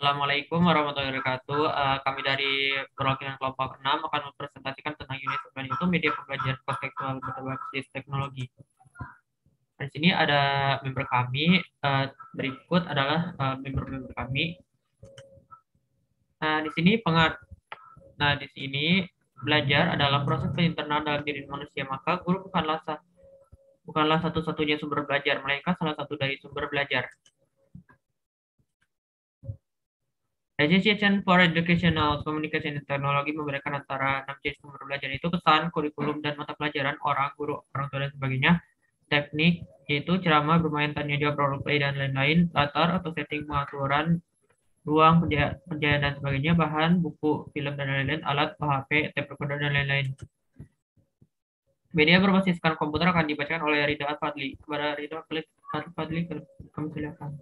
Assalamualaikum warahmatullahi wabarakatuh. Kami dari perwakilan kelompok 6 akan mempresentasikan tentang unit 9 itu media pembelajaran kontekstual berbasis teknologi. Di sini ada member kami, berikut adalah member-member kami. Nah, di sini di sini belajar adalah proses internal dalam diri manusia, maka guru bukanlah satu-satunya sumber belajar, melainkan salah satu dari sumber belajar. Association for Educational Communication and Technology memberikan antara 6 jenis sumber belajar itu pesan, kurikulum, dan mata pelajaran, orang, guru, orang tua, dan sebagainya. Teknik, yaitu ceramah, bermain, tanya jawab, role play, dan lain-lain. Latar atau setting pengaturan, ruang, penjahit, dan sebagainya. Bahan, buku, film, dan lain-lain. Alat, HP, tape recorder, dan lain-lain. Media berbasiskan komputer akan dibacakan oleh Ridha Al-Fadli. Kepada Ridha Al-Fadli, kami silakan.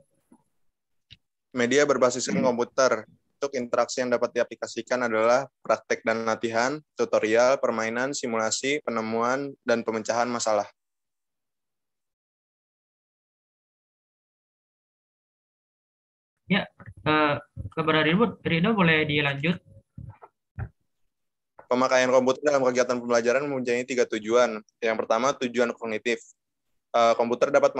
Media berbasiskan komputer. Untuk interaksi yang dapat diaplikasikan adalah praktek dan latihan, tutorial, permainan, simulasi, penemuan, dan pemecahan masalah. Ya, kepada Ridho boleh dilanjut. Pemakaian komputer dalam kegiatan pembelajaran mempunyai 3 tujuan. Yang pertama, tujuan kognitif. Komputer dapat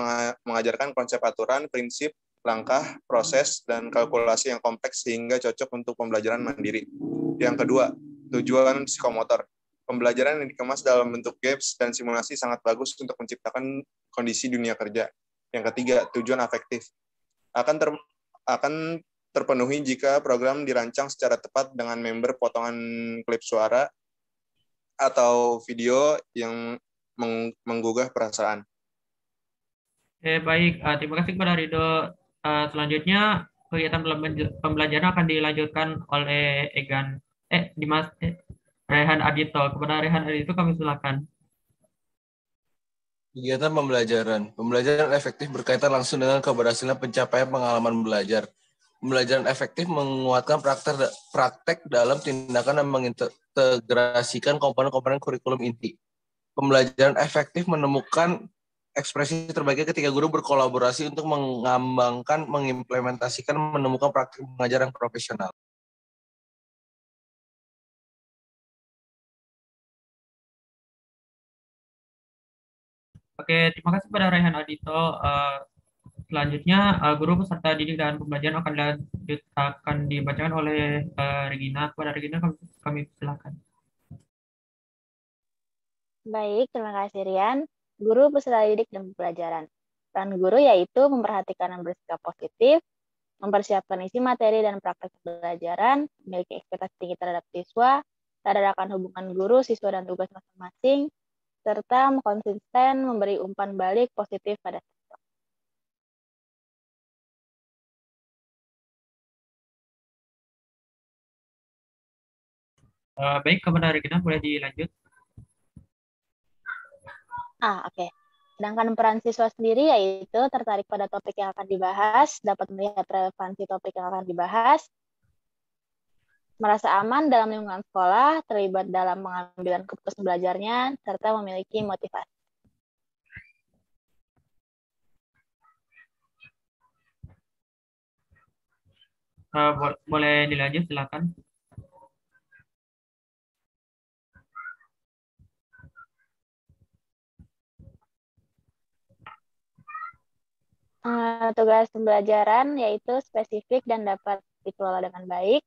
mengajarkan konsep aturan, prinsip, langkah, proses, dan kalkulasi yang kompleks sehingga cocok untuk pembelajaran mandiri. Yang kedua, tujuan psikomotor. Pembelajaran yang dikemas dalam bentuk games dan simulasi sangat bagus untuk menciptakan kondisi dunia kerja. Yang ketiga, tujuan afektif. Akan terpenuhi jika program dirancang secara tepat dengan member potongan klip suara atau video yang menggugah perasaan. Baik, terima kasih kepada Ridho. Selanjutnya, kegiatan pembelajaran akan dilanjutkan oleh Rehan Adito. Kepada Rehan Adito kami silakan. Kegiatan pembelajaran. Pembelajaran efektif berkaitan langsung dengan keberhasilan pencapaian pengalaman belajar. Pembelajaran efektif menguatkan praktek dalam tindakan dan mengintegrasikan komponen-komponen kurikulum inti. Pembelajaran efektif menemukan ekspresi terbaiknya ketika guru berkolaborasi untuk mengembangkan, mengimplementasikan, menemukan praktik pengajaran profesional. Oke, terima kasih kepada Rehan Adito. Selanjutnya, guru peserta didik dan pembelajaran akan dibacakan oleh Regina. Kepada Regina kami silakan. Baik, terima kasih Rian. Guru peserta didik dan pembelajaran. Peran guru yaitu memperhatikan dan bersikap positif, mempersiapkan isi materi dan praktek pembelajaran, memiliki ekspektasi tinggi terhadap siswa, tadarakan hubungan guru, siswa, dan tugas masing-masing, serta konsisten memberi umpan balik positif pada siswa. Baik, kepada Regina boleh dilanjut. Oke. Sedangkan peran siswa sendiri yaitu tertarik pada topik yang akan dibahas, dapat melihat relevansi topik yang akan dibahas, merasa aman dalam lingkungan sekolah, terlibat dalam pengambilan keputusan belajarnya, serta memiliki motivasi. Boleh dilanjut, silakan. Tugas pembelajaran yaitu spesifik dan dapat dikelola dengan baik,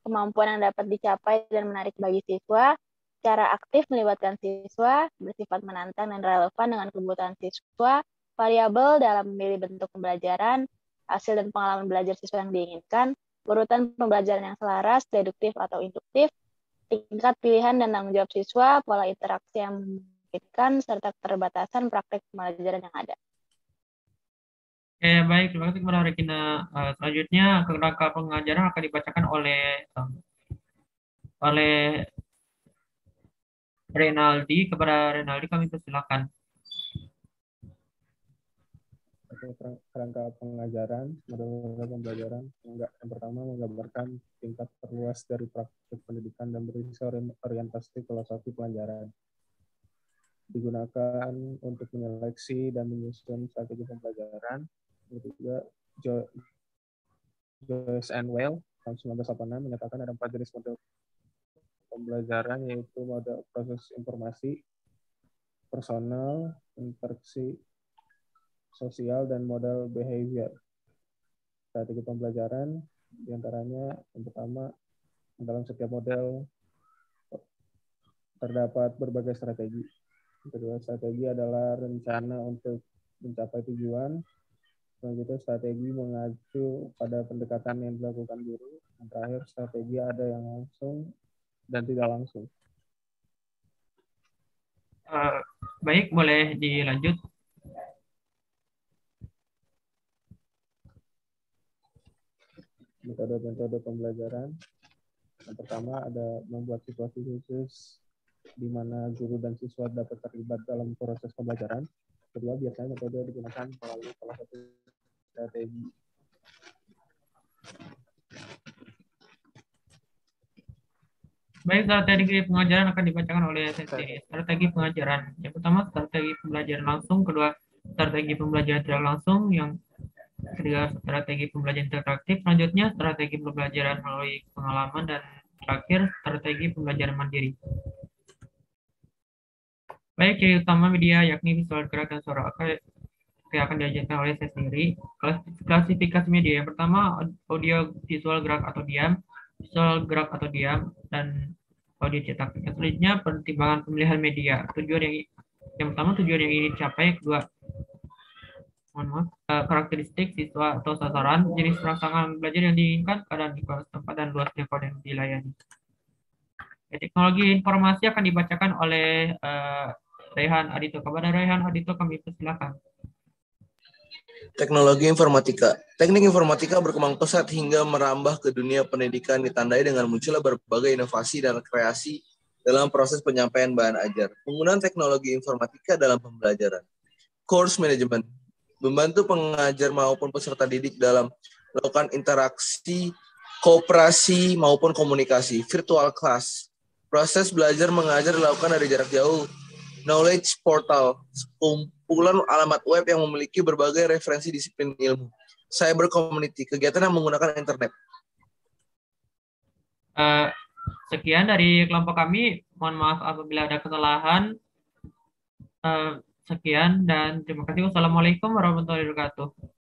kemampuan yang dapat dicapai dan menarik bagi siswa, cara aktif melibatkan siswa, bersifat menantang dan relevan dengan kebutuhan siswa, variabel dalam memilih bentuk pembelajaran, hasil dan pengalaman belajar siswa yang diinginkan, urutan pembelajaran yang selaras, deduktif atau induktif, tingkat pilihan dan tanggung jawab siswa, pola interaksi yang memungkinkan, serta keterbatasan praktek pembelajaran yang ada. Baik, terima kasih kepada Regina. Selanjutnya, kerangka pengajaran akan dibacakan oleh Renaldi. Kepada Renaldi kami persilakan. Kerangka pengajaran, model pembelajaran. Yang pertama menggambarkan tingkat terluas dari praktik pendidikan dan berisi orientasi filosofi pelajaran. Digunakan untuk menyeleksi dan menyusun strategi pembelajaran. Ketiga, Joyce and Well tahun 1986 menyatakan ada 4 jenis model pembelajaran, yaitu model proses informasi, personal, interaksi sosial, dan model behavior. Strategi pembelajaran diantaranya yang pertama, dalam setiap model terdapat berbagai strategi. Yang kedua, strategi adalah rencana untuk mencapai tujuan. Selanjutnya, strategi mengacu pada pendekatan yang dilakukan guru. Yang terakhir, strategi ada yang langsung dan tidak langsung. Baik, boleh dilanjut. Metode-metode pembelajaran. Yang pertama ada membuat situasi khusus di mana guru dan siswa dapat terlibat dalam proses pembelajaran. Kedua, biasanya metode digunakan melalui salah satu strategi. Baik, strategi pengajaran akan dibacakan oleh saya sendiri. Strategi pengajaran. Yang pertama, strategi pembelajaran langsung. Kedua, strategi pembelajaran tidak langsung. Yang ketiga, strategi pembelajaran interaktif. Selanjutnya, strategi pembelajaran melalui pengalaman. Dan terakhir, strategi pembelajaran mandiri. Baik, ciri utama media yakni visual, gerak, dan suara akan diajarkan oleh saya sendiri. Klasifikasi media. Yang pertama, audio visual gerak atau diam, visual gerak atau diam, dan audio cetak. Selanjutnya, pertimbangan pemilihan media. Yang pertama, tujuan yang ingin dicapai. Kedua, karakteristik siswa atau sasaran, jenis rangsangan belajar yang diinginkan, keadaan di kelas tempat, dan luas jangkauan yang dilayani. Teknologi informasi akan dibacakan oleh Rehan Adito. Kepada Rehan Adito kami persilakan. Teknologi informatika. Teknik informatika berkembang pesat hingga merambah ke dunia pendidikan, ditandai dengan munculnya berbagai inovasi dan kreasi dalam proses penyampaian bahan ajar. Penggunaan teknologi informatika dalam pembelajaran. Course management. Membantu pengajar maupun peserta didik dalam melakukan interaksi, kooperasi, maupun komunikasi. Virtual class. Proses belajar mengajar dilakukan dari jarak jauh. Knowledge portal, kumpulan alamat web yang memiliki berbagai referensi disiplin ilmu. Cyber community, kegiatan yang menggunakan internet. Sekian dari kelompok kami. Mohon maaf apabila ada kesalahan. Sekian dan terima kasih. Wassalamualaikum warahmatullahi wabarakatuh.